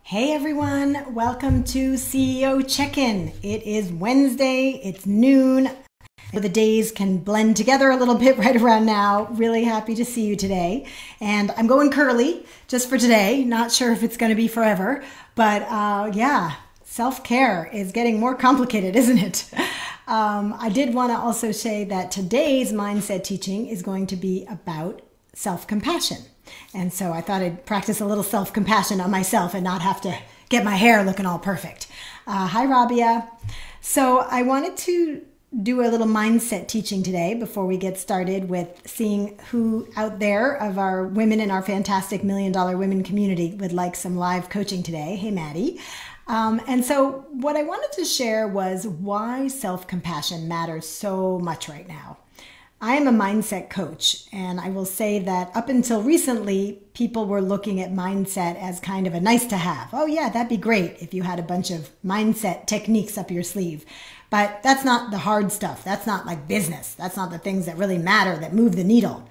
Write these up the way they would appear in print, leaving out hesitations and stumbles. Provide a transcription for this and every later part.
Hey everyone, welcome to CEO Check-In. It is Wednesday, it's noon. The days can blend together a little bit right around now. Really happy to see you today. And I'm going curly just for today. Not sure if it's going to be forever, but yeah, self-care is getting more complicated, isn't it? I did want to also say that today's mindset teaching is going to be about self-compassion. And so I thought I'd practice a little self-compassion on myself and not have to get my hair looking all perfect. Hi, Rabia. So I wanted to do a little mindset teaching today before we get started with seeing who out there of our women in our fantastic $1 Million Women community would like some live coaching today. Hey, Maddie. And so what I wanted to share was why self-compassion matters so much right now. I am a mindset coach, and I will say that up until recently, people were looking at mindset as kind of a nice to have. Oh yeah, that'd be great if you had a bunch of mindset techniques up your sleeve. But that's not the hard stuff. That's not like business. That's not the things that really matter, that move the needle.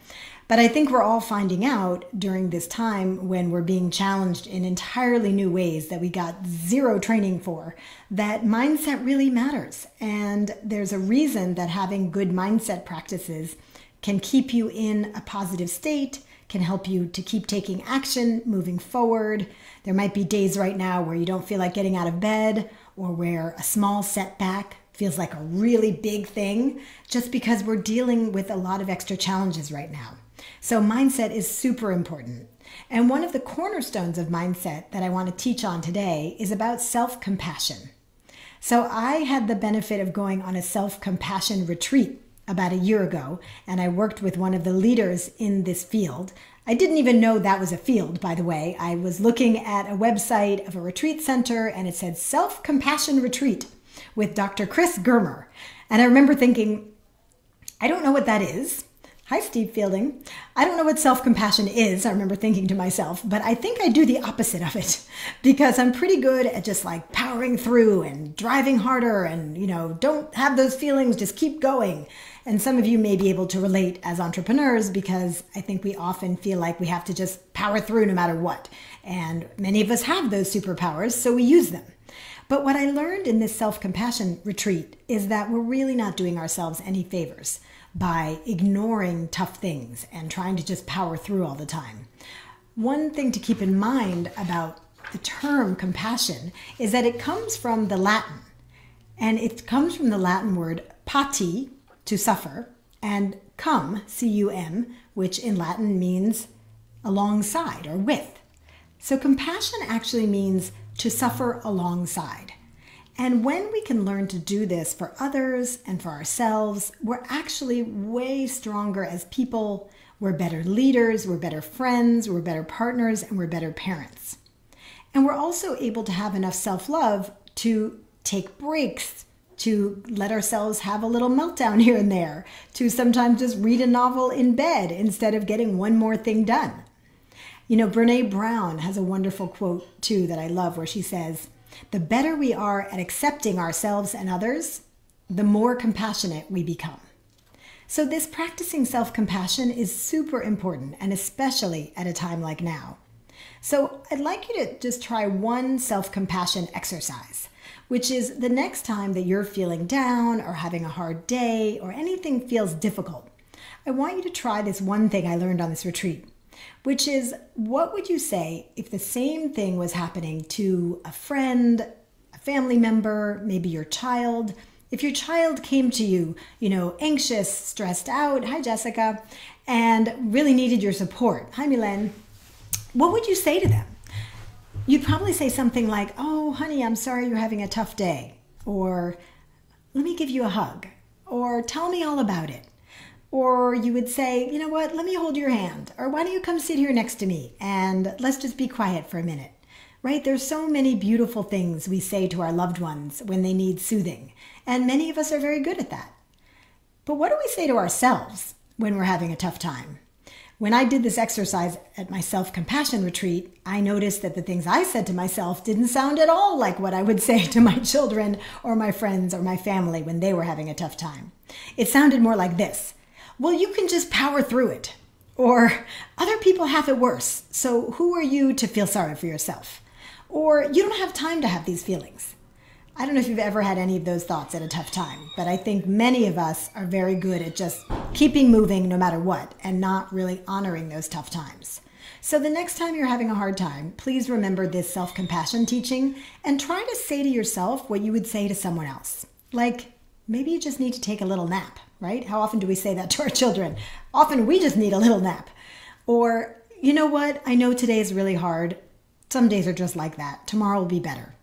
But I think we're all finding out during this time when we're being challenged in entirely new ways that we got zero training for, that mindset really matters. And there's a reason that having good mindset practices can keep you in a positive state, can help you to keep taking action, moving forward. There might be days right now where you don't feel like getting out of bed, or where a small setback feels like a really big thing, just because we're dealing with a lot of extra challenges right now. So mindset is super important. And one of the cornerstones of mindset that I want to teach on today is about self-compassion. So I had the benefit of going on a self-compassion retreat about a year ago, and I worked with one of the leaders in this field. I didn't even know that was a field, by the way. I was looking at a website of a retreat center, and it said Self-Compassion Retreat with Dr. Chris Germer. And I remember thinking, I don't know what that is. Hi, Steve Fielding. I don't know what self-compassion is, I remember thinking to myself, but I think I do the opposite of it because I'm pretty good at just like powering through and driving harder and, don't have those feelings, just keep going. And some of you may be able to relate as entrepreneurs because I think we often feel like we have to just power through no matter what. And many of us have those superpowers, so we use them. But what I learned in this self-compassion retreat is that we're really not doing ourselves any favors by ignoring tough things and trying to just power through all the time. One thing to keep in mind about the term compassion is that it comes from the Latin, and it comes from the Latin word pati, to suffer, and cum, C-U-M, which in Latin means alongside or with. So compassion actually means to suffer alongside. And when we can learn to do this for others and for ourselves, we're actually way stronger as people. We're better leaders, we're better friends, we're better partners, and we're better parents. And we're also able to have enough self-love to take breaks, to let ourselves have a little meltdown here and there, to sometimes just read a novel in bed instead of getting one more thing done. Brené Brown has a wonderful quote too that I love where she says, "The better we are at accepting ourselves and others, the more compassionate we become." So this practicing self-compassion is super important, and especially at a time like now. So I'd like you to just try one self-compassion exercise, which is the next time that you're feeling down or having a hard day or anything feels difficult. I want you to try this one thing I learned on this retreat, which is, what would you say if the same thing was happening to a friend, a family member, maybe your child? If your child came to you, anxious, stressed out, hi Jessica, and really needed your support, hi Milen, what would you say to them? You'd probably say something like, "Oh, honey, I'm sorry you're having a tough day," or "Let me give you a hug," or "Tell me all about it." Or you would say, "You know what, let me hold your hand," or "Why don't you come sit here next to me and let's just be quiet for a minute," right? There's so many beautiful things we say to our loved ones when they need soothing, and many of us are very good at that. But what do we say to ourselves when we're having a tough time? When I did this exercise at my self-compassion retreat, I noticed that the things I said to myself didn't sound at all like what I would say to my children or my friends or my family when they were having a tough time. It sounded more like this: "Well, you can just power through it." Or, "Other people have it worse, so who are you to feel sorry for yourself?" or you don't have time to have these feelings. I don't know if you've ever had any of those thoughts at a tough time, but I think many of us are very good at just keeping moving no matter what and not really honoring those tough times. So the next time you're having a hard time, please remember this self-compassion teaching and try to say to yourself what you would say to someone else. Like, maybe you just need to take a little nap, right? How often do we say that to our children? Often we just need a little nap. Or, you know what? I know today is really hard. Some days are just like that. Tomorrow will be better.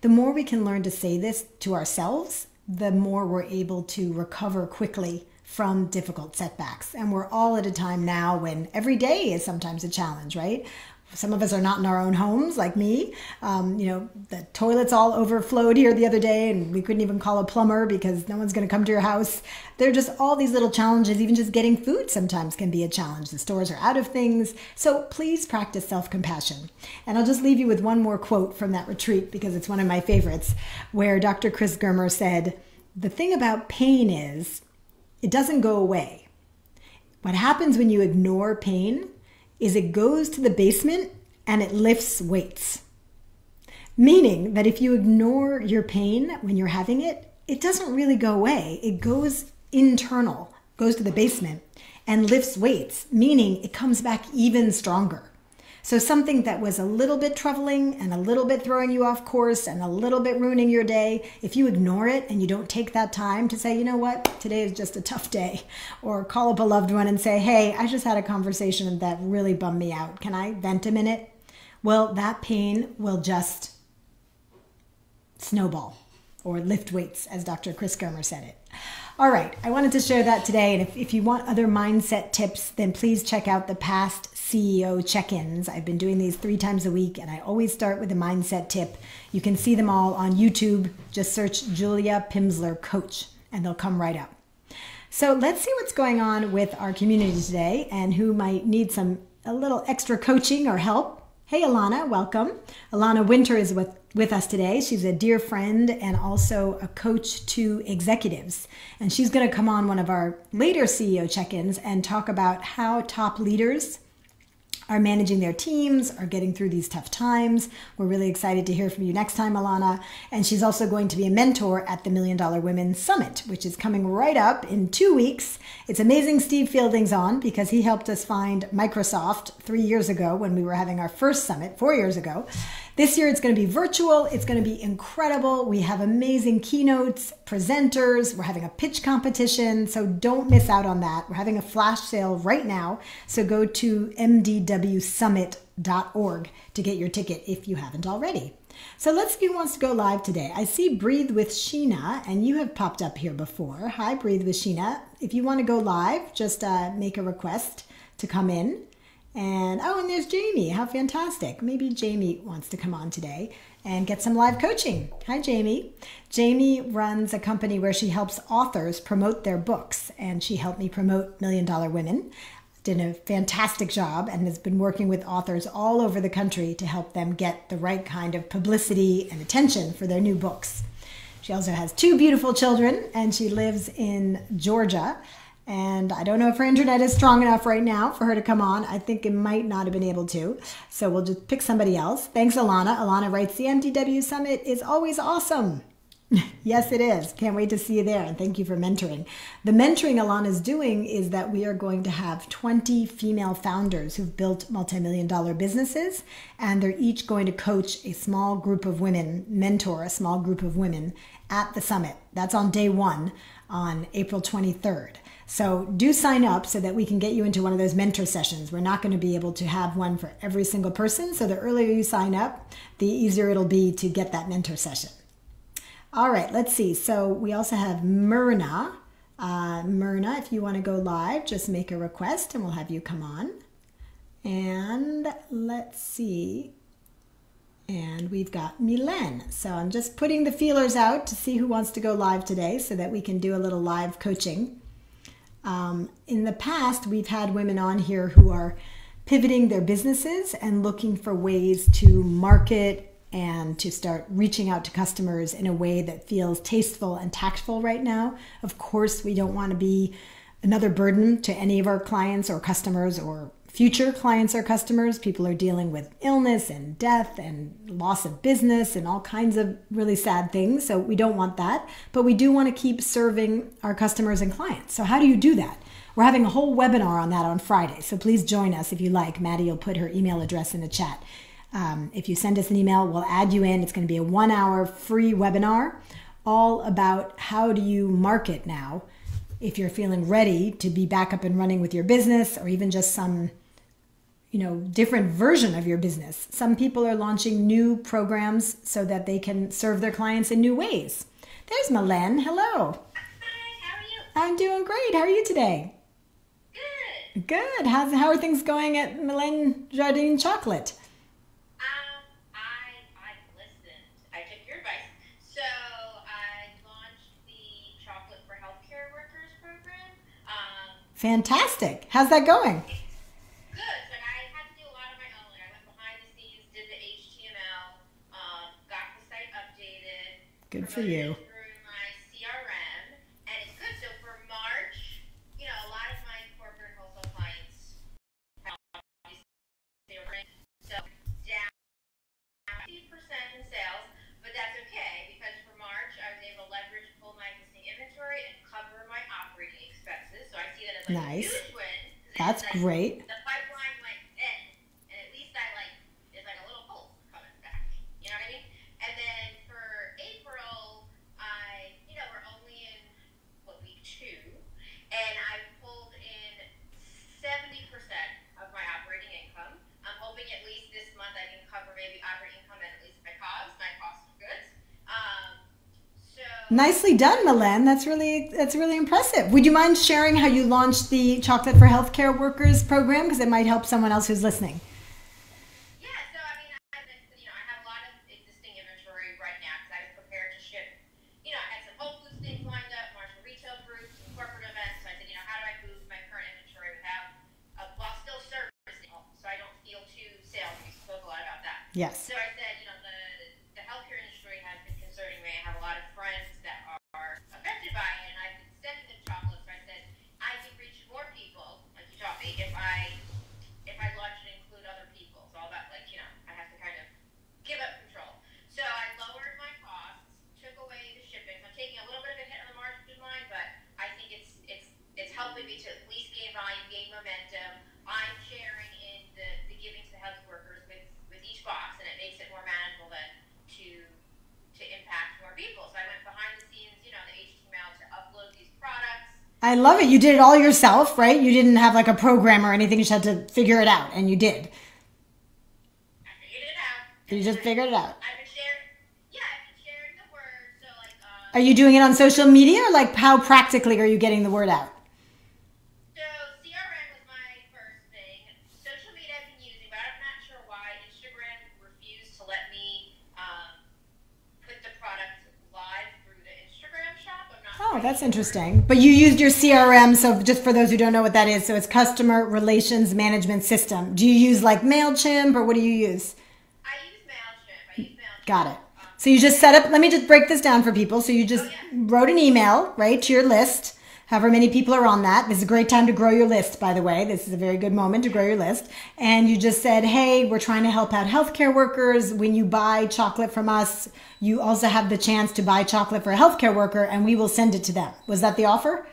The more we can learn to say this to ourselves, the more we're able to recover quickly from difficult setbacks. And we're all at a time now when every day is sometimes a challenge, right? Some of us are not in our own homes, like me. The toilets all overflowed here the other day, and we couldn't even call a plumber because no one's going to come to your house. There are just all these little challenges. Even just getting food sometimes can be a challenge. The stores are out of things. So please practice self-compassion. And I'll just leave you with one more quote from that retreat because it's one of my favorites, where Dr. Chris Germer said, "The thing about pain is it doesn't go away. What happens when you ignore pain is it goes to the basement and it lifts weights." Meaning that if you ignore your pain when you're having it, it doesn't really go away. It goes internal, goes to the basement and lifts weights, meaning it comes back even stronger. So something that was a little bit troubling and a little bit throwing you off course and a little bit ruining your day, if you ignore it and you don't take that time to say, you know what, today is just a tough day, or call up a loved one and say, hey, I just had a conversation that really bummed me out. Can I vent a minute? Well, that pain will just snowball or lift weights, as Dr. Chris Germer said it. All right, I wanted to share that today. And if you want other mindset tips, then please check out the past CEO check-ins. I've been doing these 3 times a week, and I always start with a mindset tip. You can see them all on YouTube. Just search Julia Pimsleur Coach, and they'll come right up. So let's see what's going on with our community today and who might need a little extra coaching or help. Hey, Alana, welcome. Alana Winter is with us today. She's a dear friend and also a coach to executives. And she's going to come on one of our later CEO check-ins and talk about how top leaders are managing their teams, are getting through these tough times. We're really excited to hear from you next time, Alana. And she's also going to be a mentor at the $1 Million Women Summit, which is coming right up in 2 weeks. It's amazing Steve Fielding's on because he helped us find Microsoft 3 years ago when we were having our first summit 4 years ago. This year it's going to be virtual. It's going to be incredible. We have amazing keynotes, presenters. We're having a pitch competition, so don't miss out on that. We're having a flash sale right now, so go to mdwsummit.org to get your ticket if you haven't already. So let's see who wants to go live today. I see Breathe with Sheena, and you have popped up here before. Hi, Breathe with Sheena. If you want to go live, just make a request to come in. And there's Jamie. How fantastic. Maybe Jamie wants to come on today and get some live coaching. Hi, Jamie. Jamie runs a company where she helps authors promote their books, and she helped me promote $1 Million Women. Did a fantastic job and has been working with authors all over the country to help them get the right kind of publicity and attention for their new books. She also has 2 beautiful children, and she lives in Georgia. And I don't know if her internet is strong enough right now for her to come on. I think it might not have been able to. So we'll just pick somebody else. Thanks, Alana. Alana writes, the MDW Summit is always awesome. Yes, it is. Can't wait to see you there. And thank you for mentoring. The mentoring Alana's doing is that we are going to have 20 female founders who've built multi-million-dollar businesses. And they're each going to coach a small group of women, mentor a small group of women at the summit. That's on day 1 on April 23rd. So do sign up so that we can get you into one of those mentor sessions. We're not going to be able to have one for every single person. So the earlier you sign up, the easier it'll be to get that mentor session. All right, let's see. So we also have Myrna. Myrna, if you want to go live, just make a request and we'll have you come on. And let's see. And we've got Milen. So I'm just putting the feelers out to see who wants to go live today so that we can do a little live coaching. In the past, we've had women on here who are pivoting their businesses and looking for ways to market and to start reaching out to customers in a way that feels tasteful and tactful right now. Of course, we don't want to be another burden to any of our clients or customers or future clients or customers. People are dealing with illness and death and loss of business and all kinds of really sad things. So we don't want that, but we do want to keep serving our customers and clients. So how do you do that? We're having a whole webinar on that on Friday. So please join us if you like. Maddie will put her email address in the chat. If you send us an email, we'll add you in. It's going to be a 1-hour free webinar all about how do you market now if you're feeling ready to be back up and running with your business, or even just some, different version of your business. Some people are launching new programs so that they can serve their clients in new ways. There's Mylène. Hello. Hi, how are you? I'm doing great. How are you today? Good. Good. How are things going at Mylène Jardine Chocolate? I listened. I took your advice. So I launched the Chocolate for Healthcare Workers program. Fantastic. How's that going? Good. So I had to do a lot of my own. I went behind the scenes, did the HTML, got the site updated. Good for you. Through my CRM, and it's good. So for March, a lot of my corporate wholesale clients have so down 50% in sales, but that's okay because for March I was able to leverage, pull my existing inventory, and cover my operating expenses. So I see that as like Nice. a huge win. That's great. The pipeline went in, and at least it's like a little pulse coming back. You know what I mean? And then for April, we're only in week 2, and I pulled in 70% of my operating income. I'm hoping at least this month I can cover maybe operating income and at least my cost of goods. Nicely done, Mylène. That's really impressive. Would you mind sharing how you launched the Chocolate for Healthcare Workers program? Because it might help someone else who's listening. Yeah, so I have a lot of existing inventory right now because I was prepared to ship. I had some Whole Foods things lined up, Marshall retail groups, some corporate events. So I said, how do I boost my current inventory while still servicing, so I don't feel too salesy. We spoke a lot about that. Yes. So I said, the healthcare industry has been concerning me. I have a lot of friends that are affected by it, and I've been sending them chocolates. So I said, I can reach more people, like you taught me, if I launch and include other people. It's all about I have to kind of give up control. So I lowered my costs, took away the shipping. So I'm taking a little bit of a hit on the margin line, but I think it's helping me to at least gain volume, gain momentum. I'm sharing in the giving to the health workers with each box, and it makes it more manageable then to impact more people. So I went behind the scenes, the HTML to upload these products. I love it. You did it all yourself, right? You didn't have like a program or anything. You just had to figure it out, and you did. I figured it out. You just figured it out. I've been sharing the word. So Are you doing it on social media, or like how practically are you getting the word out? So CRM was my first thing. Social media I've been using, but I'm not sure why Instagram refused to let me put the product live through the Instagram shop. I'm not Oh, that's sure. interesting. But you used your CRM, so just for those who don't know what that is, so it's Customer Relations Management System. Do you use like MailChimp, or what do you use? I use MailChimp. Got it. So you just set up, let me just break this down for people. So you just wrote an email, right, to your list, however many people are on that. This is a great time to grow your list, by the way. This is a very good moment to grow your list. And you just said, hey, we're trying to help out healthcare workers. When you buy chocolate from us, you also have the chance to buy chocolate for a healthcare worker, and we will send it to them. Was that the offer?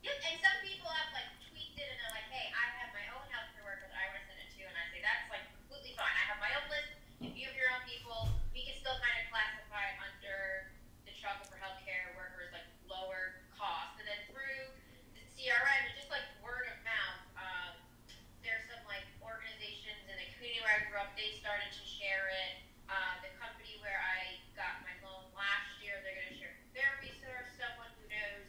Yep, and some people have tweaked it, and they're like, hey, I have my own healthcare workers I want to send it to, and I say that's completely fine. I have my own list. If you have your own people, we can still kind of classify it under the chocolate for healthcare workers, lower cost. And then through the CRM and just word of mouth, there's some organizations in the community where I grew up, they started to share it. The company where I got my loan last year, they're going to share their resource. Someone who knows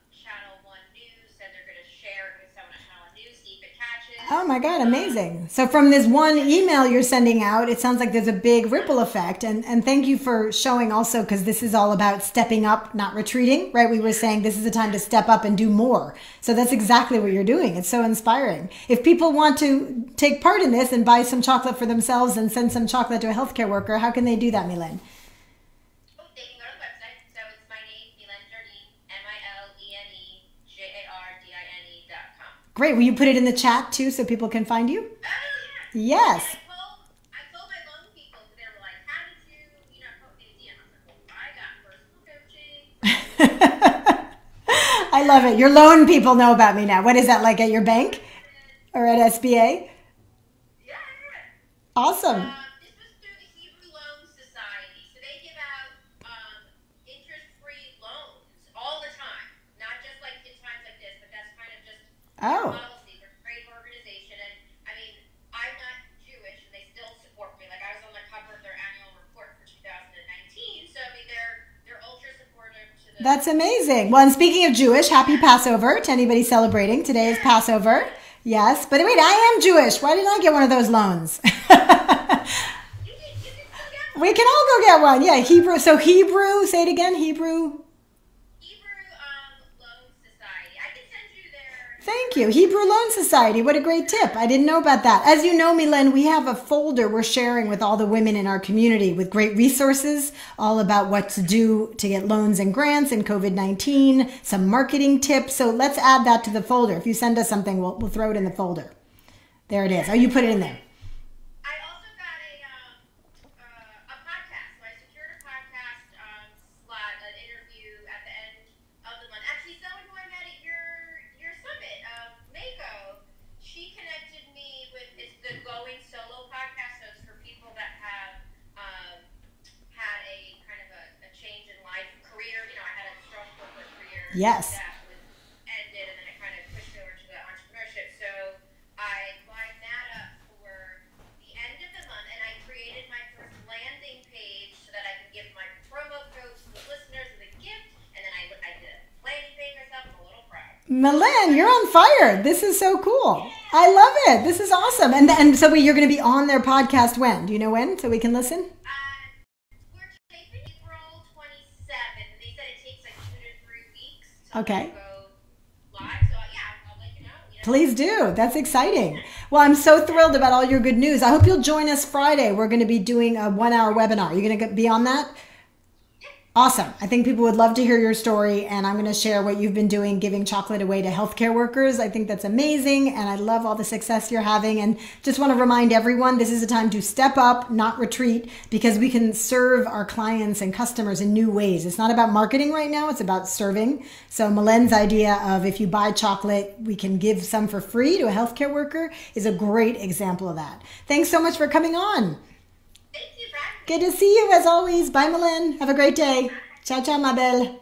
Channel 1 News said they're going to share it with someone at Channel 1 News, see if it catches. Oh my God, amazing. So from this one email you're sending out, it sounds like there's a big ripple effect. And thank you for showing also, because this is all about stepping up, not retreating, right? We were saying this is a time to step up and do more. So that's exactly what you're doing. It's so inspiring. If people want to take part in this and buy some chocolate for themselves and send some chocolate to a healthcare worker, how can they do that, Mylène? They can go to the website. So it's my name, Mylène Jardine, MILENEJARDINE.com. Great. Will you put it in the chat too so people can find you? Yes. I told my loan people, they were like, how did you put me in? I was like, well, I got personal coaching. I love it. Your loan people know about me now. What is that, like at your bank or at SBA? Yeah. Awesome. This was through the Hebrew Loan Society. So they give out interest-free loans all the time. Not just like in times like this, but that's kind of just policy. They're a great organization. And I mean, I'm not Jewish and they still support me. Like I was on the cover of their annual report for 2019. So I mean, they're ultra supportive to the... That's amazing. Well, and speaking of Jewish, happy Passover to anybody celebrating. Today is Passover. Yes. But wait, I am Jewish. Why didn't I get one of those loans? We can all go get one. Yeah, Hebrew. So Hebrew, say it again, Hebrew. Loan Society. I can send you their... Thank you. Hebrew Loan Society. What a great tip. I didn't know about that. As you know, Milen, we have a folder we're sharing with all the women in our community with great resources, all about what to do to get loans and grants in COVID-19, some marketing tips. So let's add that to the folder. If you send us something, we'll throw it in the folder. There it is. Oh, you put it in there. I also got a podcast. So I secured a podcast slot, an interview at the end of the month. Actually, someone who I met at your summit, Mako, she connected me with the Going Solo podcast. So it's for people that have had a kind of a change in life, career. I had a strong corporate career. Yes. That was ended, and then it kind of pushed me over to the entrepreneurship. So I lined that up for the end of the month, and I created my first landing page so that I could give my promo code to the listeners as a gift, and then I did a landing page myself. I'm a little proud. Milen, you're on fire. This is so cool. I love it. This is awesome. And so you're going to be on their podcast when? Do you know when? So we can listen? We're taping April 27th. They said it takes like 2 to 3 weeks to Okay. go live. So yeah, I'll let you know. Please do. That's exciting. Well, I'm so thrilled about all your good news. I hope you'll join us Friday. We're going to be doing a 1-hour webinar. You're going to be on that? Awesome. I think people would love to hear your story, and I'm going to share what you've been doing, giving chocolate away to healthcare workers. I think that's amazing, and I love all the success you're having, and just want to remind everyone this is a time to step up, not retreat, because we can serve our clients and customers in new ways. It's not about marketing right now. It's about serving. So Milen's idea of if you buy chocolate, we can give some for free to a healthcare worker is a great example of that. Thanks so much for coming on. Good to see you as always. Bye, Milen. Have a great day. Ciao, ciao, ma belle.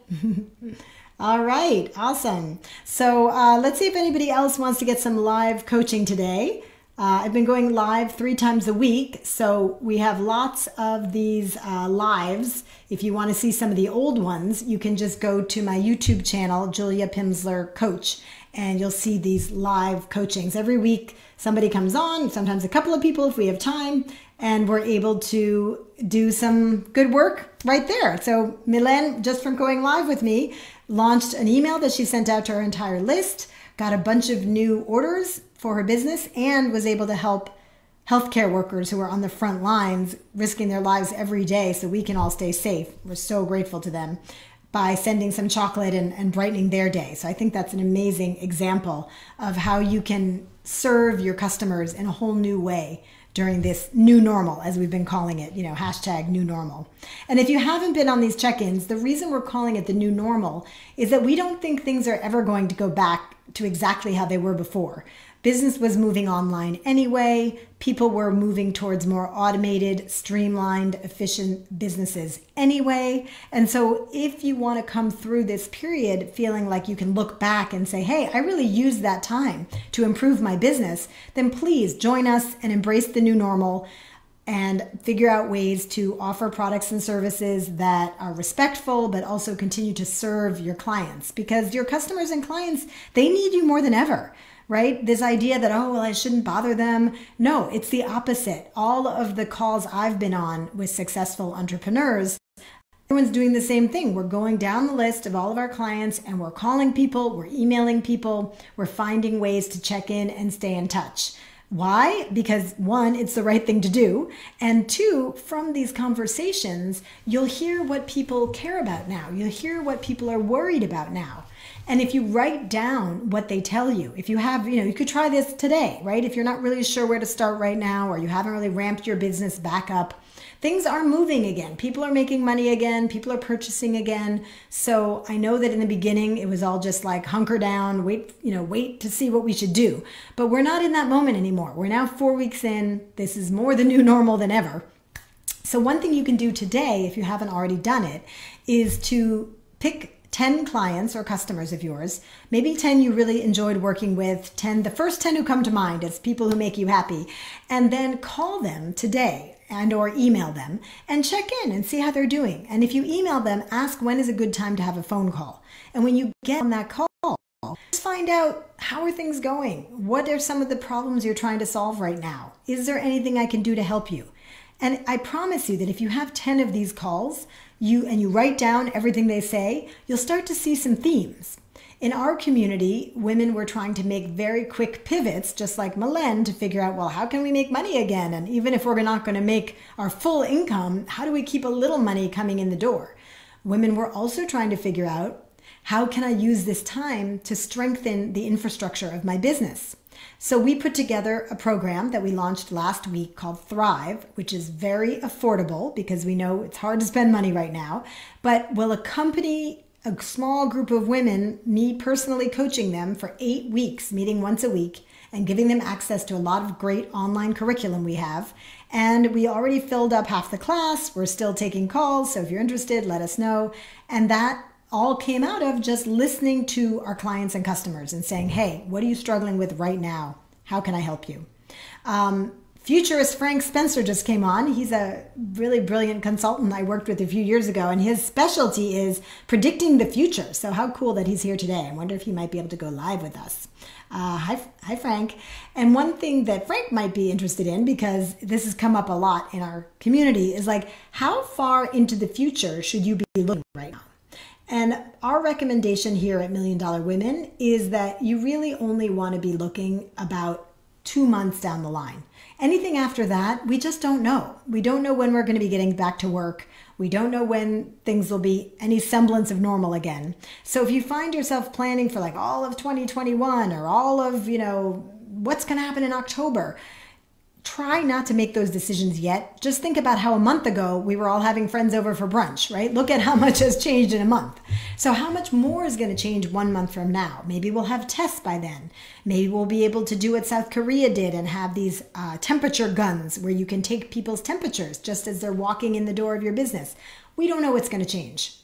All right. Awesome. So let's see if anybody else wants to get some live coaching today. I've been going live 3 times a week. So we have lots of these lives. If you want to see some of the old ones, you can just go to my YouTube channel, Julia Pimsleur Coach, and you'll see these live coachings. Every week somebody comes on, sometimes a couple of people if we have time, and we're able to do some good work right there. So Milen, just from going live with me, launched an email that she sent out to her entire list, got a bunch of new orders for her business, and was able to help healthcare workers who are on the front lines, risking their lives every day so we can all stay safe. We're so grateful to them by sending some chocolate and brightening their day. So I think that's an amazing example of how you can serve your customers in a whole new way during this new normal, as we've been calling it, hashtag new normal. And if you haven't been on these check-ins, the reason we're calling it the new normal is that we don't think things are ever going to go back to exactly how they were before. Business was moving online anyway. People were moving towards more automated, streamlined, efficient businesses anyway. And so if you want to come through this period feeling like you can look back and say, hey, I really used that time to improve my business, then please join us and embrace the new normal and figure out ways to offer products and services that are respectful, but also continue to serve your clients, because your customers and clients, they need you more than ever. Right? This idea that, oh, well, I shouldn't bother them. No, it's the opposite. All of the calls I've been on with successful entrepreneurs, everyone's doing the same thing. We're going down the list of all of our clients and we're calling people, we're emailing people, we're finding ways to check in and stay in touch. Why? Because 1, it's the right thing to do. And 2, from these conversations, you'll hear what people care about now. You'll hear what people are worried about now. And if you write down what they tell you, if you have, you could try this today, right? If you're not really sure where to start right now, or you haven't really ramped your business back up, things are moving again. People are making money again. People are purchasing again. So I know that in the beginning, it was all just like hunker down, wait to see what we should do. But we're not in that moment anymore. We're now 4 weeks in. This is more the new normal than ever. So one thing you can do today, if you haven't already done it, is to pick 10 clients or customers of yours, maybe 10 you really enjoyed working with, the first 10 who come to mind as people who make you happy, and then call them today and or email them and check in and see how they're doing. And if you email them, ask when is a good time to have a phone call. And when you get on that call, just find out, how are things going? What are some of the problems you're trying to solve right now? Is there anything I can do to help you? And I promise you that if you have 10 of these calls, you write down everything they say, you'll start to see some themes. In our community, women were trying to make very quick pivots, just like Malen, to figure out, well, how can we make money again? And even if we're not going to make our full income, how do we keep a little money coming in the door? Women were also trying to figure out, how can I use this time to strengthen the infrastructure of my business? So we put together a program that we launched last week called Thrive, which is very affordable because we know it's hard to spend money right now, but will accompany a small group of women, me personally coaching them for 8 weeks, meeting once a week and giving them access to a lot of great online curriculum we have. And we already filled up half the class. We're still taking calls. So if you're interested, let us know. And that all came out of just listening to our clients and customers and saying, hey, what are you struggling with right now? How can I help you? Futurist Frank Spencer just came on. He's a really brilliant consultant I worked with a few years ago, and his specialty is predicting the future. So how cool that he's here today. I wonder if he might be able to go live with us. Hi, Frank. And one thing that Frank might be interested in, because this has come up a lot in our community, is like, how far into the future should you be looking right now? And our recommendation here at Million Dollar Women is that you really only want to be looking about 2 months down the line. Anything after that, we just don't know. We don't know when we're going to be getting back to work. We don't know when things will be any semblance of normal again. So if you find yourself planning for like all of 2021 or all of, what's going to happen in October, try not to make those decisions yet. Just think about how a month ago we were all having friends over for brunch, right? Look at how much has changed in a month. So how much more is going to change 1 month from now? Maybe we'll have tests by then. Maybe we'll be able to do what South Korea did and have these temperature guns where you can take people's temperatures just as they're walking in the door of your business. We don't know what's going to change.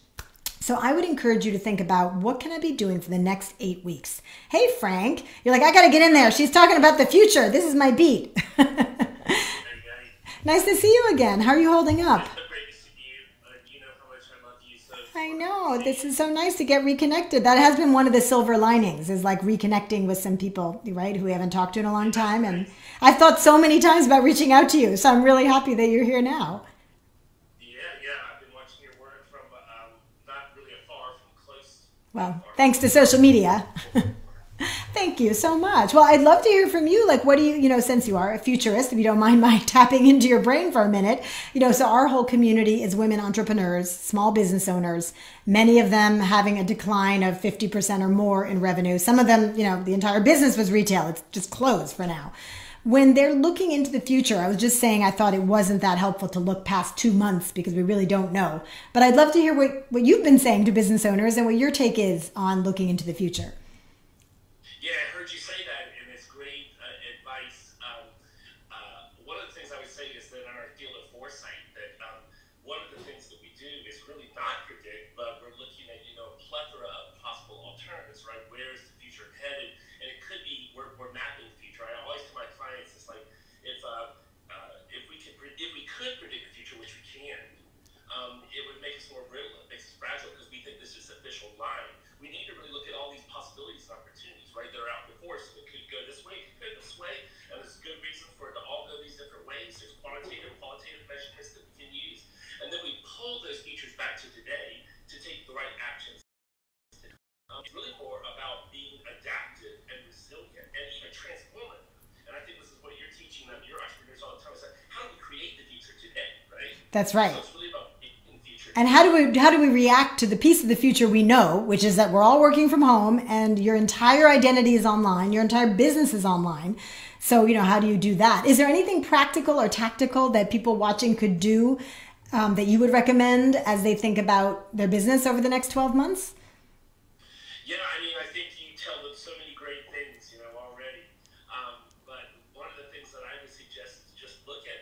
So I would encourage you to think about, what can I be doing for the next 8 weeks? Hey, Frank, you're like, I got to get in there. She's talking about the future. This is my beat. Nice to see you again. How are you holding up? Great to see you. You know how much I love you. So I know. This is so nice to get reconnected. That has been one of the silver linings, is like reconnecting with some people, right, who we haven't talked to in a long time. And I've thought so many times about reaching out to you. So I'm really happy that you're here now. Yeah. I've been watching your work from not really afar, from close. Well, thanks to social media. Thank you so much. Well, I'd love to hear from you. Like, what do you, since you are a futurist, if you don't mind my tapping into your brain for a minute, so our whole community is women entrepreneurs, small business owners, many of them having a decline of 50% or more in revenue. Some of them, the entire business was retail. It's just closed for now. When they're looking into the future, I was just saying, I thought it wasn't that helpful to look past 2 months because we really don't know. But I'd love to hear what you've been saying to business owners and what your take is on looking into the future. Yeah, I heard you say that, and it's great advice. One of the things I would say is that in our field of foresight, that one of the things that we do is really not predict, but we're looking at a plethora of possible alternatives, right? Where is the future headed? And it could be we're mapping the future. I always tell my clients, it's like if we could predict the future, which we can, it would make us more brittle, it makes us fragile because we think this is the official line. We need to really look at all these possibilities and opportunities, right? They're out before us. It could go this way, it could go this way, and there's good reason for it to all go these different ways. There's quantitative, qualitative measurements that we can use, and then we pull those features back to today to take the right actions. It's really more about being adaptive and resilient and even transformative. And I think this is what you're teaching them, your entrepreneurs all the time. Is like, how do we create the future today, right? That's right. So it's really about making the future And how do we react to the piece of the future we know, which is that we're all working from home and your entire identity is online, your entire business is online. So, how do you do that? Is there anything practical or tactical that people watching could do that you would recommend as they think about their business over the next 12 months? Yeah, I think you tell them so many great things, already. But one of the things that I would suggest is just look at,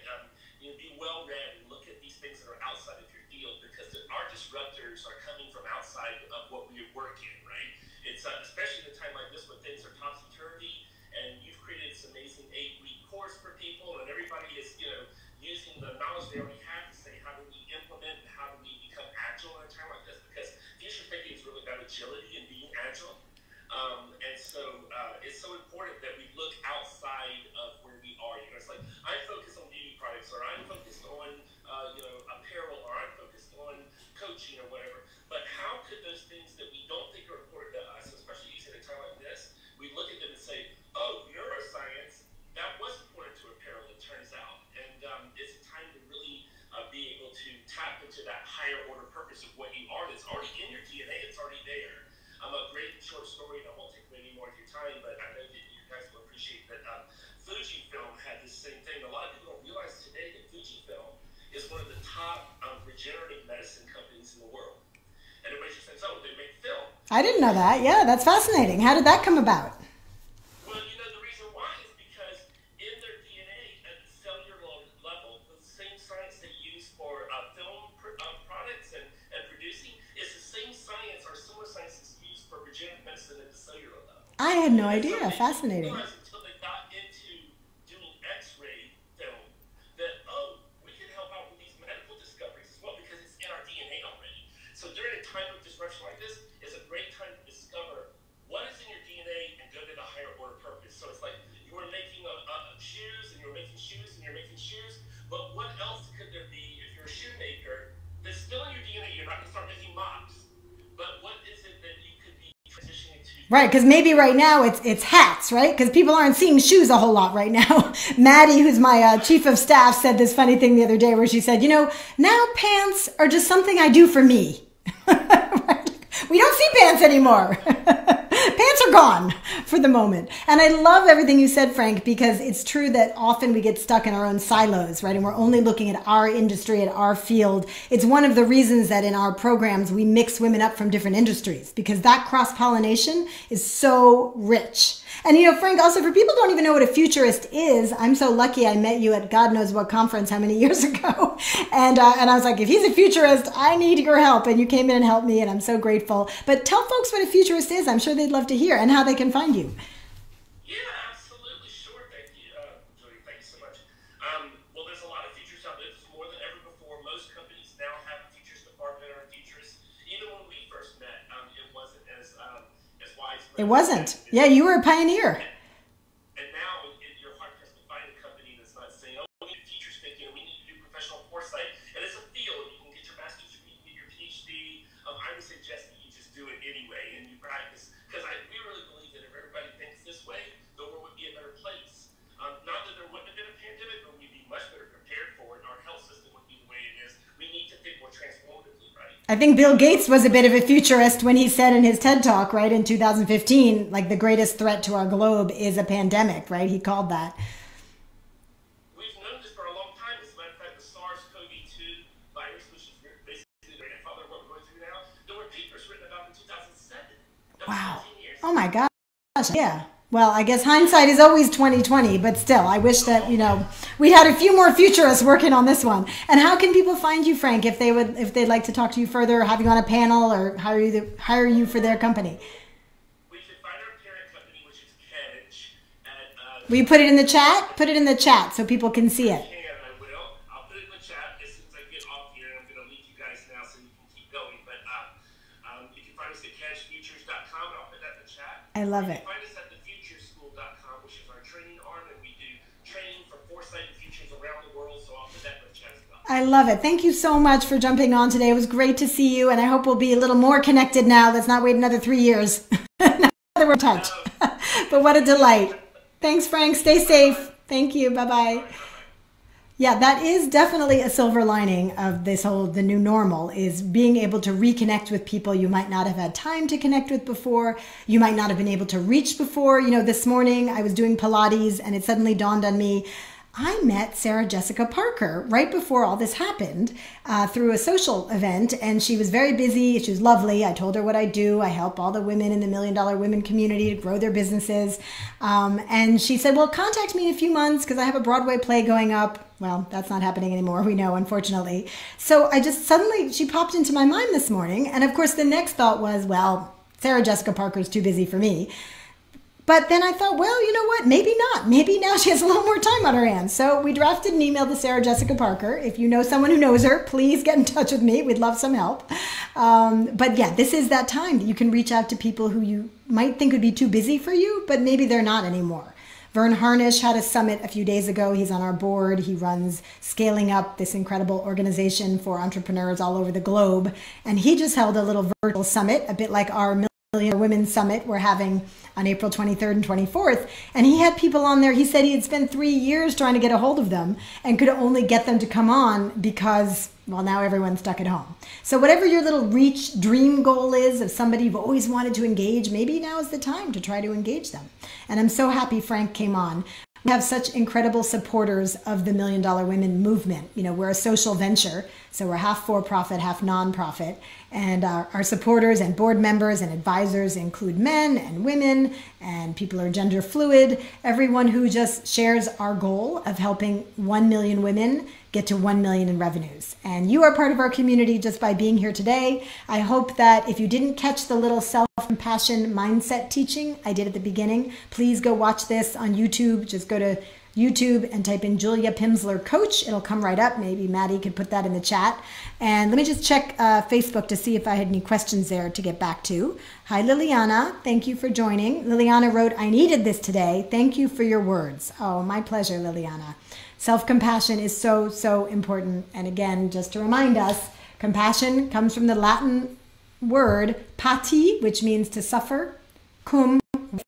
be well read and look at these things that are outside of your field, because our disruptors are coming from outside of what we work in, right? It's especially at a time like this when things are topsy-turvy, and you've created this amazing 8-week course for people, and everybody is, using the knowledge they already have to say, how do we implement and how do we become agile in a time like this? Because future thinking is really about agility and being agile. And so it's so important that we look outside of where we are. It's like, I'm focused on beauty products, or I'm focused on, apparel, or I'm focused on coaching or whatever. But how could those things that we don't think are important to us, especially using a time like this, we look at them and say, oh, neuroscience, that was important to apparel, it turns out. And it's a time to really be able to tap into that higher order purpose of what you are. It's already in your DNA, it's already there. A great short story, and I won't take any more of your time, but I know that you guys will appreciate that Fujifilm had this same thing. A lot of people don't realize today that Fujifilm is one of the top regenerative medicine companies in the world. And everybody just says, oh, they make film. I didn't know that. Yeah, that's fascinating. How did that come about? Well, the reason why is because in their DNA at the cellular level, the same science they use for film products and producing is the same science or similar science that's used for regenerative medicine at the cellular level. I had no idea. Fascinating. Until they got into doing X-ray film, that, oh, we can help out with these medical discoveries as well because it's in our DNA already. So during a time of disruption like this, it's a great time to discover what is in your DNA and go to the higher order purpose. So it's like you were making shoes, and you're making shoes, and you're making shoes, but what else could there be if you're a shoemaker that's still in your DNA? You're not going to start making mops, but what is it that you could be transitioning to? Right, because maybe right now it's hats, right? Because people aren't seeing shoes a whole lot right now. Maddie, who's my chief of staff, said this funny thing the other day where she said, now pants are just something I do for me. We don't see pants anymore. Pants are gone for the moment. And I love everything you said, Frank, because it's true that often we get stuck in our own silos, right? And we're only looking at our industry, at our field. It's one of the reasons that in our programs, we mix women up from different industries, because that cross-pollination is so rich. And, Frank, also for people who don't even know what a futurist is, I'm so lucky I met you at God knows what conference how many years ago. And I was like, if he's a futurist, I need your help. And you came in and helped me, and I'm so grateful. But tell folks what a futurist is. I'm sure they'd love to hear, and how they can find you. Yeah, absolutely. Sure. Thank you, Julia. Thank you so much. Well, there's a lot of futurists out there. There's more than ever before. Most companies now have a futurist department or a futurist. Even when we first met, it wasn't as widespread. It wasn't. Yeah, you were a pioneer. And now you're hard-pressed to find a company that's not saying, oh, we need futurist thinking, we need to do professional foresight. And it's a field. You can get your master's degree, you can get your PhD. I would suggest that you just do it anyway and you practice. Because we really believe that if everybody thinks this way, the world would be a better place. Not that there wouldn't have been a pandemic, but we'd be much better prepared for it. Our health system would be the way it is. We need to think more transformatively, right? I think Bill Gates was a bit of a futurist when he said in his TED Talk, right, in 2015, like the greatest threat to our globe is a pandemic, right? He called that. We've known this for a long time. As a matter of fact, the SARS-CoV-2 virus, which is basically the grandfather of what we're going through now, there were papers written about in 2007. Wow. Oh my gosh. Yeah. Well, I guess hindsight is always 20/20, but still, I wish that, we had a few more futurists working on this one. And how can people find you, Frank, if they'd like to talk to you further, or have you on a panel, or hire you for their company? We can find our parent company, which is Kedge. Will you put it in the chat? Put it in the chat so people can see it. I will. I'll put it in the chat as soon as I get off here. I'm going to leave you guys now so you can keep going. But you can find us at kedgefutures.com. I'll put that in the chat. I love it. You can find us at thefutureschool.com, which is our training arm, and we do training for foresight and futures around the world. So I'll put that in the chat as well. I love it. Thank you so much for jumping on today. It was great to see you, and I hope we'll be a little more connected now. Let's not wait another 3 years. Now that we're in touch. But what a delight. Thanks, Frank. Stay safe. Thank you. Bye-bye. Yeah, that is definitely a silver lining of this the new normal, is being able to reconnect with people you might not have had time to connect with before. You might not have been able to reach before. You know, this morning I was doing Pilates and it suddenly dawned on me, I met Sarah Jessica Parker right before all this happened through a social event, and she was very busy. She was lovely. I told her what I do. I help all the women in the $1 Million Women community to grow their businesses. And she said, well, contact me in a few months because I have a Broadway play going up. Well, that's not happening anymore, we know, unfortunately. So I just suddenly, she popped into my mind this morning. And of course, the next thought was, well, Sarah Jessica Parker is too busy for me. But then I thought, well, you know what? Maybe not. Maybe now she has a little more time on her hands. So we drafted an email to Sarah Jessica Parker. If you know someone who knows her, please get in touch with me. We'd love some help. But yeah, this is that time that you can reach out to people who you might think would be too busy for you, but maybe they're not anymore. Vern Harnish had a summit a few days ago. He's on our board. He runs Scaling Up, this incredible organization for entrepreneurs all over the globe. And he just held a little virtual summit, a bit like our Million Women Summit we're having on April 23rd and 24th. And he had people on there. He said he had spent 3 years trying to get a hold of them and could only get them to come on because, well, now everyone's stuck at home. So whatever your little reach dream goal is of somebody you've always wanted to engage, maybe now is the time to try to engage them. And I'm so happy Frank came on. We have such incredible supporters of the $1 Million Women movement. You know, we're a social venture, so we're half for-profit, half nonprofit. And our supporters and board members and advisors include men and women, and people who are gender fluid, everyone who just shares our goal of helping 1 million women get to 1 million in revenues. And you are part of our community just by being here today. I hope that if you didn't catch the little self-compassion mindset teaching I did at the beginning, please go watch this on YouTube. Just go to YouTube and type in Julia Pimsleur Coach. It'll come right up. Maybe Maddie could put that in the chat. And let me just check Facebook to see if I had any questions there to get back to. Hi, Liliana. Thank you for joining. Liliana wrote, I needed this today. Thank you for your words. Oh, my pleasure, Liliana. Self-compassion is so, so important. And again, just to remind us, compassion comes from the Latin word pati, which means to suffer, cum, with.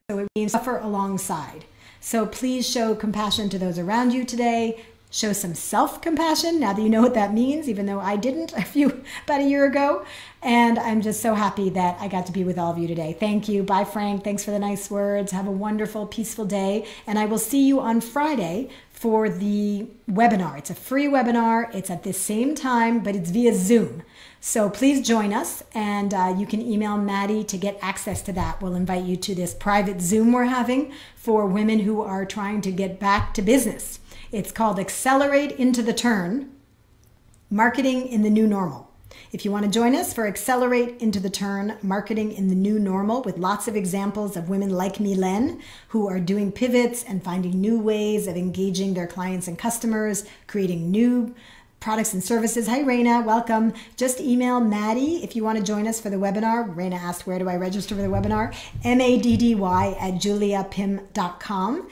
So it means suffer alongside. So please show compassion to those around you today. Show some self-compassion now that you know what that means, even though I didn't about a year ago. And I'm just so happy that I got to be with all of you today. Thank you. Bye, Frank. Thanks for the nice words. Have a wonderful, peaceful day. And I will see you on Friday for the webinar. It's a free webinar. It's at the same time, but it's via Zoom. So please join us, and you can email Maddie to get access to that. We'll invite you to this private Zoom we're having for women who are trying to get back to business. It's called Accelerate into the Turn, Marketing in the New Normal. If you want to join us for Accelerate into the Turn, Marketing in the New Normal, with lots of examples of women like Mylène who are doing pivots and finding new ways of engaging their clients and customers, creating new products and services. Hi, Raina. Welcome. Just email Maddie if you want to join us for the webinar. Raina asked, where do I register for the webinar? maddy@juliapim.com.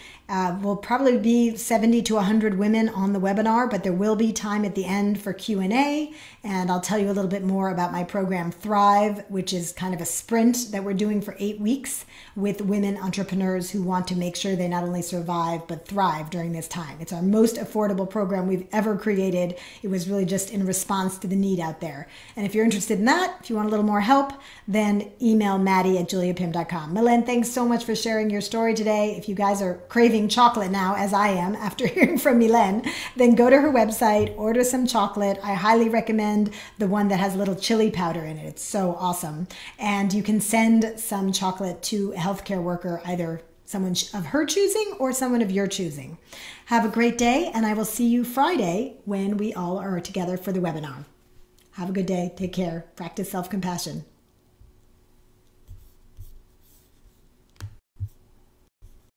Will probably be 70 to 100 women on the webinar, but there will be time at the end for Q&A. And I'll tell you a little bit more about my program Thrive, which is kind of a sprint that we're doing for 8 weeks with women entrepreneurs who want to make sure they not only survive, but thrive during this time. It's our most affordable program we've ever created. It was really just in response to the need out there. And if you're interested in that, if you want a little more help, then email Maddie@juliapim.com. Mylène, thanks so much for sharing your story today. If you guys are craving chocolate now, as I am after hearing from Mylène, then go to her website, order some chocolate. I highly recommend the one that has a little chili powder in it. It's so awesome. And you can send some chocolate to a healthcare worker, either someone of her choosing or someone of your choosing. Have a great day, and I will see you Friday when we all are together for the webinar. Have a good day. Take care. Practice self-compassion.